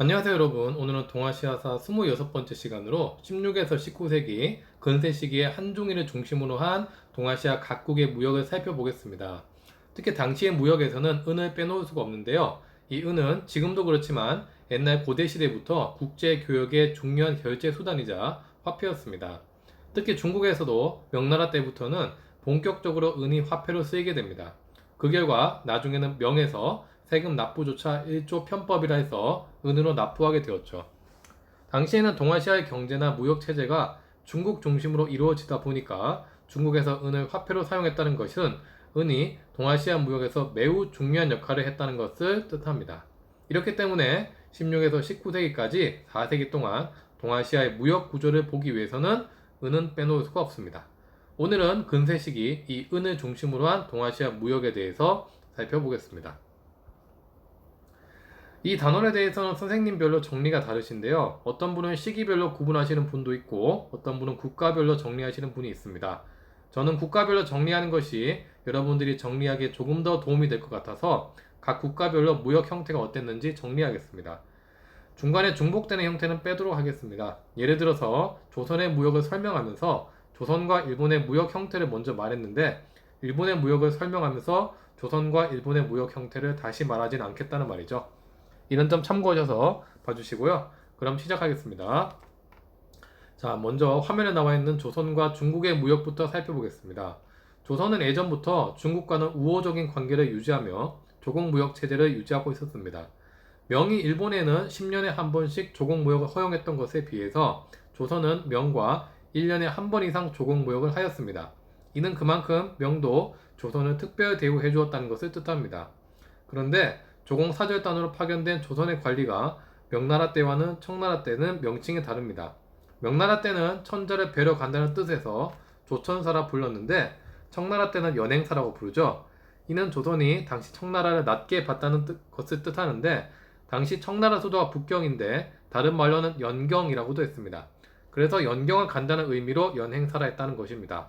안녕하세요 여러분. 오늘은 동아시아사 26번째 시간으로 16에서 19세기 근세 시기의 한중일을 중심으로 한 동아시아 각국의 무역을 살펴보겠습니다. 특히 당시의 무역에서는 은을 빼놓을 수가 없는데요. 이 은은 지금도 그렇지만 옛날 고대 시대부터 국제 교역의 중요한 결제 수단이자 화폐였습니다. 특히 중국에서도 명나라 때부터는 본격적으로 은이 화폐로 쓰이게 됩니다. 그 결과 나중에는 명에서 세금 납부조차 일조 편법이라 해서 은으로 납부하게 되었죠. 당시에는 동아시아의 경제나 무역 체제가 중국 중심으로 이루어지다 보니까 중국에서 은을 화폐로 사용했다는 것은 은이 동아시아 무역에서 매우 중요한 역할을 했다는 것을 뜻합니다. 이렇기 때문에 16에서 19세기까지 4세기 동안 동아시아의 무역 구조를 보기 위해서는 은은 빼놓을 수가 없습니다. 오늘은 근세 시기 이 은을 중심으로 한 동아시아 무역에 대해서 살펴보겠습니다. 이 단원에 대해서는 선생님별로 정리가 다르신데요. 어떤 분은 시기별로 구분하시는 분도 있고 어떤 분은 국가별로 정리하시는 분이 있습니다. 저는 국가별로 정리하는 것이 여러분들이 정리하기에 조금 더 도움이 될 것 같아서 각 국가별로 무역 형태가 어땠는지 정리하겠습니다. 중간에 중복되는 형태는 빼도록 하겠습니다. 예를 들어서 조선의 무역을 설명하면서 조선과 일본의 무역 형태를 먼저 말했는데 일본의 무역을 설명하면서 조선과 일본의 무역 형태를 다시 말하진 않겠다는 말이죠. 이런 점 참고하셔서 봐주시고요. 그럼 시작하겠습니다. 자, 먼저 화면에 나와 있는 조선과 중국의 무역부터 살펴보겠습니다. 조선은 예전부터 중국과는 우호적인 관계를 유지하며 조공무역 체제를 유지하고 있었습니다. 명이 일본에는 10년에 한 번씩 조공무역을 허용했던 것에 비해서 조선은 명과 1년에 한 번 이상 조공무역을 하였습니다. 이는 그만큼 명도 조선을 특별 대우해 주었다는 것을 뜻합니다. 그런데 조공사절단으로 파견된 조선의 관리가 명나라 때와는 청나라 때는 명칭이 다릅니다. 명나라 때는 천자를 뵈러 간다는 뜻에서 조천사라 불렀는데 청나라 때는 연행사라고 부르죠. 이는 조선이 당시 청나라를 낮게 봤다는 것을 뜻하는데 당시 청나라 수도가 북경인데 다른 말로는 연경이라고도 했습니다. 그래서 연경을 간다는 의미로 연행사라 했다는 것입니다.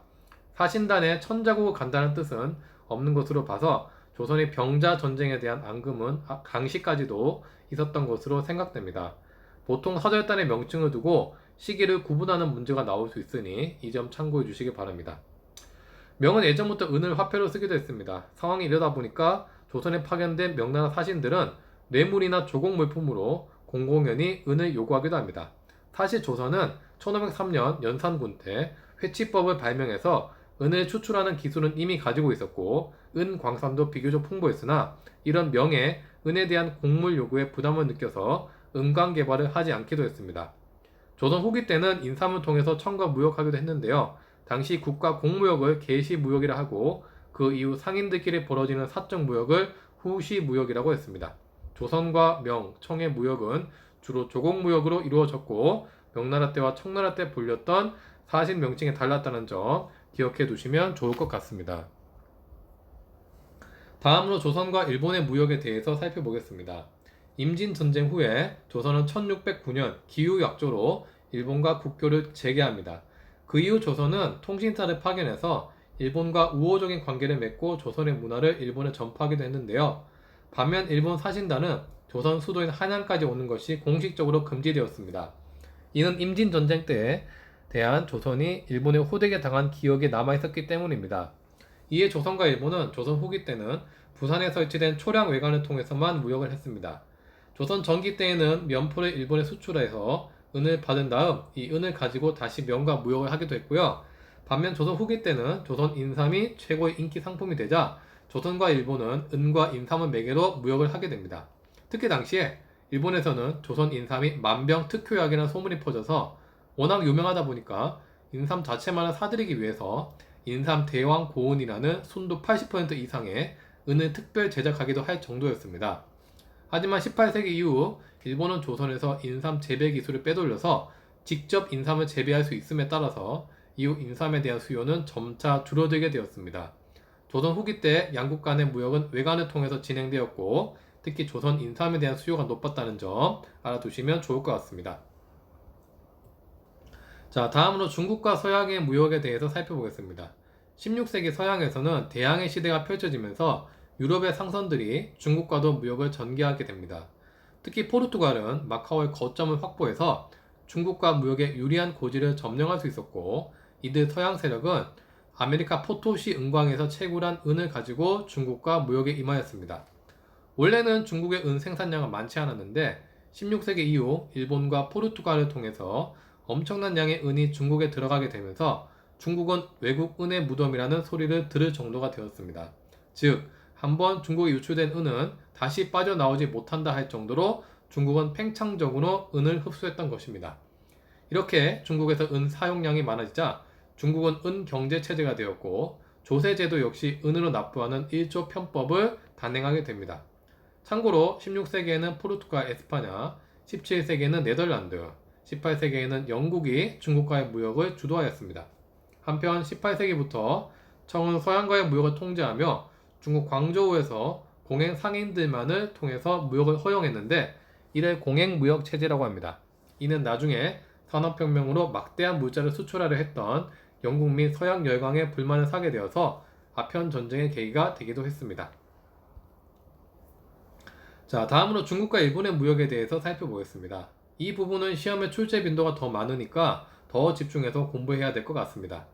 사신단에 천자국을 간다는 뜻은 없는 것으로 봐서 조선의 병자 전쟁에 대한 앙금은 강시까지도 있었던 것으로 생각됩니다. 보통 사절단의 명칭을 두고 시기를 구분하는 문제가 나올 수 있으니 이 점 참고해 주시기 바랍니다. 명은 예전부터 은을 화폐로 쓰기도 했습니다. 상황이 이러다 보니까 조선에 파견된 명나라 사신들은 뇌물이나 조공 물품으로 공공연히 은을 요구하기도 합니다. 사실 조선은 1503년 연산군 때 회치법을 발명해서 은을 추출하는 기술은 이미 가지고 있었고 은 광산도 비교적 풍부했으나 이런 명예, 은에 대한 곡물 요구에 부담을 느껴서 은광 개발을 하지 않기도 했습니다. 조선 후기 때는 인삼을 통해서 청과 무역하기도 했는데요. 당시 국가 공무역을 계시무역이라 하고 그 이후 상인들끼리 벌어지는 사적 무역을 후시무역이라고 했습니다. 조선과 명, 청의 무역은 주로 조공무역으로 이루어졌고 명나라 때와 청나라 때 불렸던 사신 명칭이 달랐다는 점 기억해 두시면 좋을 것 같습니다. 다음으로 조선과 일본의 무역에 대해서 살펴보겠습니다. 임진전쟁 후에 조선은 1609년 기후약조로 일본과 국교를 재개합니다. 그 이후 조선은 통신사를 파견해서 일본과 우호적인 관계를 맺고 조선의 문화를 일본에 전파하기도 했는데요. 반면 일본 사신단은 조선 수도인 한양까지 오는 것이 공식적으로 금지되었습니다. 이는 임진전쟁 때에 대한 조선이 일본의 호되게 당한 기억이 남아있었기 때문입니다. 이에 조선과 일본은 조선 후기 때는 부산에 설치된 초량 외관을 통해서만 무역을 했습니다. 조선 전기 때에는 면포를 일본에 수출해서 은을 받은 다음 이 은을 가지고 다시 명과 무역을 하기도 했고요. 반면 조선 후기 때는 조선 인삼이 최고의 인기 상품이 되자 조선과 일본은 은과 인삼을 매개로 무역을 하게 됩니다. 특히 당시에 일본에서는 조선 인삼이 만병 특효약이라는 소문이 퍼져서 워낙 유명하다 보니까 인삼 자체만을 사들이기 위해서 인삼 대왕 고은이라는 순도 80% 이상의 은을 특별 제작하기도 할 정도였습니다. 하지만 18세기 이후 일본은 조선에서 인삼 재배 기술을 빼돌려서 직접 인삼을 재배할 수 있음에 따라서 이후 인삼에 대한 수요는 점차 줄어들게 되었습니다. 조선 후기 때 양국 간의 무역은 외관을 통해서 진행되었고 특히 조선 인삼에 대한 수요가 높았다는 점 알아두시면 좋을 것 같습니다. 자, 다음으로 중국과 서양의 무역에 대해서 살펴보겠습니다. 16세기 서양에서는 대항해 시대가 펼쳐지면서 유럽의 상선들이 중국과도 무역을 전개하게 됩니다. 특히 포르투갈은 마카오의 거점을 확보해서 중국과 무역에 유리한 고지를 점령할 수 있었고, 이들 서양 세력은 아메리카 포토시 은광에서 채굴한 은을 가지고 중국과 무역에 임하였습니다. 원래는 중국의 은 생산량은 많지 않았는데 16세기 이후 일본과 포르투갈을 통해서 엄청난 양의 은이 중국에 들어가게 되면서 중국은 외국 은의 무덤이라는 소리를 들을 정도가 되었습니다. 즉, 한번 중국에 유출된 은은 다시 빠져나오지 못한다 할 정도로 중국은 팽창적으로 은을 흡수했던 것입니다. 이렇게 중국에서 은 사용량이 많아지자 중국은 은 경제 체제가 되었고, 조세제도 역시 은으로 납부하는 1조 편법을 단행하게 됩니다. 참고로 16세기에는 포르투갈 에스파냐, 17세기에는 네덜란드, 18세기에는 영국이 중국과의 무역을 주도하였습니다. 한편 18세기부터 청은 서양과의 무역을 통제하며 중국 광저우에서 공행 상인들만을 통해서 무역을 허용했는데, 이를 공행무역 체제라고 합니다. 이는 나중에 산업혁명으로 막대한 물자를 수출하려 했던 영국 및 서양 열강의 불만을 사게 되어서 아편 전쟁의 계기가 되기도 했습니다. 자, 다음으로 중국과 일본의 무역에 대해서 살펴보겠습니다. 이 부분은 시험의 출제 빈도가 더 많으니까 더 집중해서 공부해야 될 것 같습니다.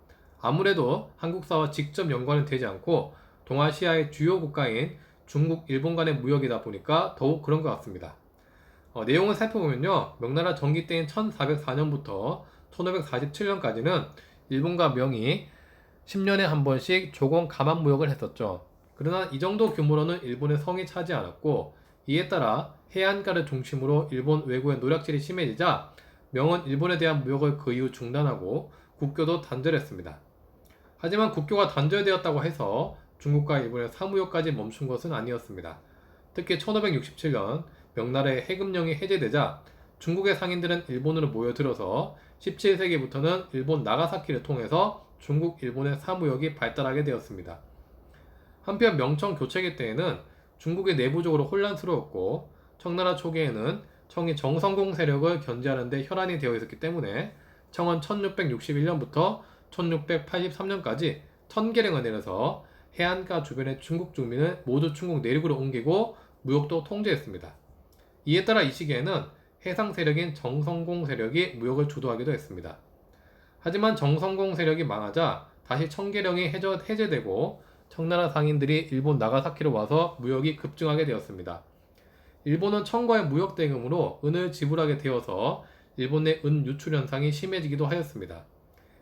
아무래도 한국사와 직접 연관이 되지 않고 동아시아의 주요 국가인 중국, 일본 간의 무역이다 보니까 더욱 그런 것 같습니다. 내용을 살펴보면요, 명나라 전기 때인 1404년부터 1547년까지는 일본과 명이 10년에 한 번씩 조공 가만 무역을 했었죠. 그러나 이 정도 규모로는 일본의 성이 차지 않았고, 이에 따라 해안가를 중심으로 일본 왜구의 노략질이 심해지자 명은 일본에 대한 무역을 그 이후 중단하고 국교도 단절했습니다. 하지만 국교가 단절되었다고 해서 중국과 일본의 사무역까지 멈춘 것은 아니었습니다. 특히 1567년 명나라의 해금령이 해제되자 중국의 상인들은 일본으로 모여들어서 17세기부터는 일본 나가사키를 통해서 중국, 일본의 사무역이 발달하게 되었습니다. 한편 명청 교체기 때에는 중국이 내부적으로 혼란스러웠고, 청나라 초기에는 청이 정성공 세력을 견제하는 데 혈안이 되어 있었기 때문에 청은 1661년부터 1683년까지 천계령을 내려서 해안가 주변의 중국 주민을 모두 중국 내륙으로 옮기고 무역도 통제했습니다. 이에 따라 이 시기에는 해상 세력인 정성공 세력이 무역을 주도하기도 했습니다. 하지만 정성공 세력이 망하자 다시 청계령이 해제되고 청나라 상인들이 일본 나가사키로 와서 무역이 급증하게 되었습니다. 일본은 청과의 무역 대금으로 은을 지불하게 되어서 일본 내 은 유출 현상이 심해지기도 하였습니다.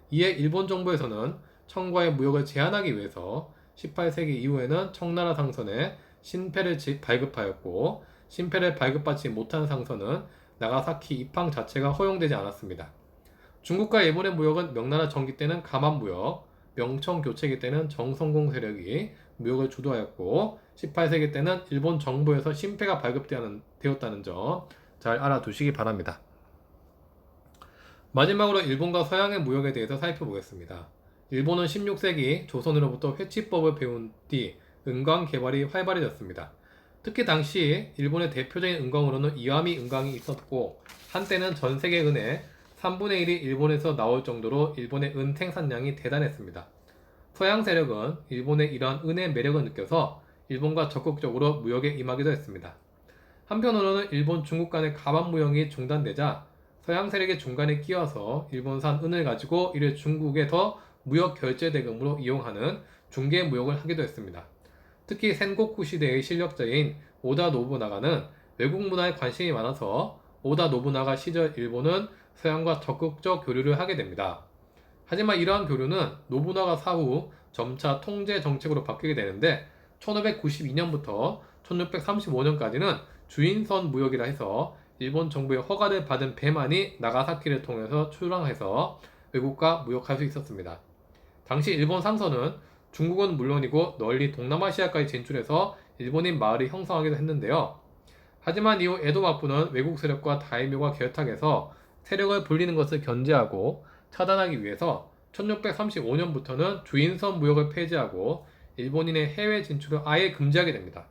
이에 일본 정부에서는 청과의 무역을 제한하기 위해서 18세기 이후에는 청나라 상선에 신패를 발급하였고, 신패를 발급받지 못한 상선은 나가사키 입항 자체가 허용되지 않았습니다. 중국과 일본의 무역은 명나라 전기 때는 가만무역, 명청 교체기 때는 정성공 세력이 무역을 주도하였고, 18세기 때는 일본 정부에서 신패가 발급되었다는 점 잘 알아두시기 바랍니다. 마지막으로 일본과 서양의 무역에 대해서 살펴보겠습니다. 일본은 16세기 조선으로부터 회치법을 배운 뒤 은광 개발이 활발해졌습니다. 특히 당시 일본의 대표적인 은광으로는 이와미 은광이 있었고, 한때는 전 세계 은의 3분의 1이 일본에서 나올 정도로 일본의 은 생산량이 대단했습니다. 서양 세력은 일본의 이러한 은의 매력을 느껴서 일본과 적극적으로 무역에 임하기도 했습니다. 한편으로는 일본, 중국 간의 가만 무역이 중단되자 서양 세력의 중간에 끼어서 일본산 은을 가지고 이를 중국에서 무역 결제 대금으로 이용하는 중개 무역을 하기도 했습니다. 특히 센고쿠 시대의 실력자인 오다 노부나가는 외국 문화에 관심이 많아서 오다 노부나가 시절 일본은 서양과 적극적 교류를 하게 됩니다. 하지만 이러한 교류는 노부나가 사후 점차 통제 정책으로 바뀌게 되는데, 1592년부터 1635년까지는 주인선 무역이라 해서 일본 정부의 허가를 받은 배만이 나가사키를 통해서 출항해서 외국과 무역할 수 있었습니다. 당시 일본 상선은 중국은 물론이고 널리 동남아시아까지 진출해서 일본인 마을을 형성하기도 했는데요. 하지만 이후 에도 막부는 외국 세력과 다이묘가 결탁해서 세력을 불리는 것을 견제하고 차단하기 위해서 1635년부터는 주인선 무역을 폐지하고 일본인의 해외 진출을 아예 금지하게 됩니다.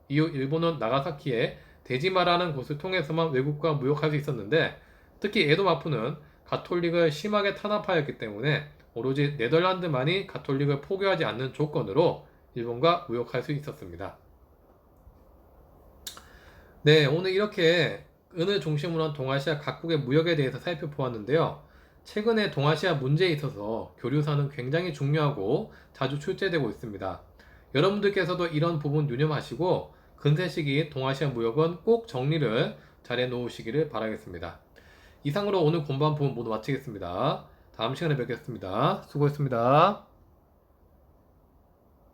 이후 일본은 나가사키에 데지마라는 곳을 통해서만 외국과 무역할 수 있었는데, 특히 에도 마푸는 가톨릭을 심하게 탄압하였기 때문에 오로지 네덜란드만이 가톨릭을 포기하지 않는 조건으로 일본과 무역할 수 있었습니다. 네, 오늘 이렇게 은을 중심으로 한 동아시아 각국의 무역에 대해서 살펴보았는데요. 최근에 동아시아 문제에 있어서 교류사는 굉장히 중요하고 자주 출제되고 있습니다. 여러분들께서도 이런 부분 유념하시고 근세 시기 동아시아 무역은 꼭 정리를 잘 해놓으시기를 바라겠습니다. 이상으로 오늘 공부한 부분 모두 마치겠습니다. 다음 시간에 뵙겠습니다. 수고했습니다.